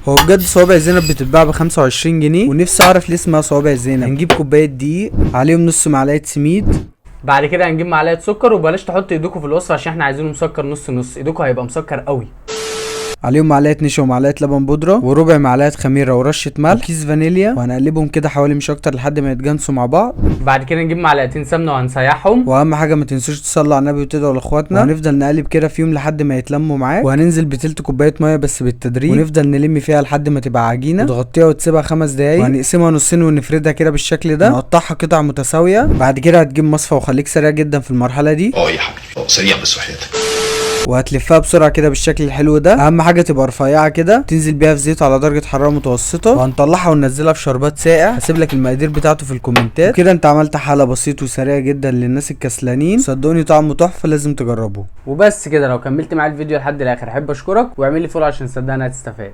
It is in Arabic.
هو بجد صوابع زينب بتتباع ب 25 جنيه، ونفسي اعرف ليه اسمها صوابع زينب. هنجيب كوبايه دقيق، عليهم نص معلقه سميد، بعد كده هنجيب معلقه سكر. وبلاش تحط ايدكم في الوصفه عشان احنا عايزينه مسكر نص نص، ايدكم هيبقى مسكر قوي. عليهم معلقه نشا ومعلقه لبن بودره وربع معلقه خميره ورشه ملح وكيس فانيليا، وهنقلبهم كده حوالي مش اكتر لحد ما يتجانسوا مع بعض. بعد كده نجيب معلقتين سمنه وهنسيحهم. واهم حاجه ما تنسوش تصلوا على النبي وتدعوا لاخواتنا. وهنفضل نقلب كده فيهم لحد ما يتلموا معاك، وهننزل بتلت كوبايه ميه بس بالتدريج، ونفضل نلم فيها لحد ما تبقى عجينه، وتغطيها وتسيبها 5 دقايق، وهنقسمها نصين ونفردها كده بالشكل ده، نقطعها قطع متساويه. بعد كده هتجيب مصفى، وخليك سريع جدا في المرحله دي. يا حبيبي سريع بس وحياتك. وهتلفها بسرعه كده بالشكل الحلو ده. اهم حاجه تبقى رفيعه كده، تنزل بيها في زيت على درجه حراره متوسطه، وهنطلعها وننزلها في شربات ساقع. هسيب لك المقادير بتاعته في الكومنتات. وكده انت عملت حاله بسيط وسريع جدا للناس الكسلانين، صدقوني طعمه تحفه، لازم تجربوه. وبس كده، لو كملت معايا الفيديو لحد الاخر احب اشكرك، واعمل لي فولو عشان صدقني هتستفاد.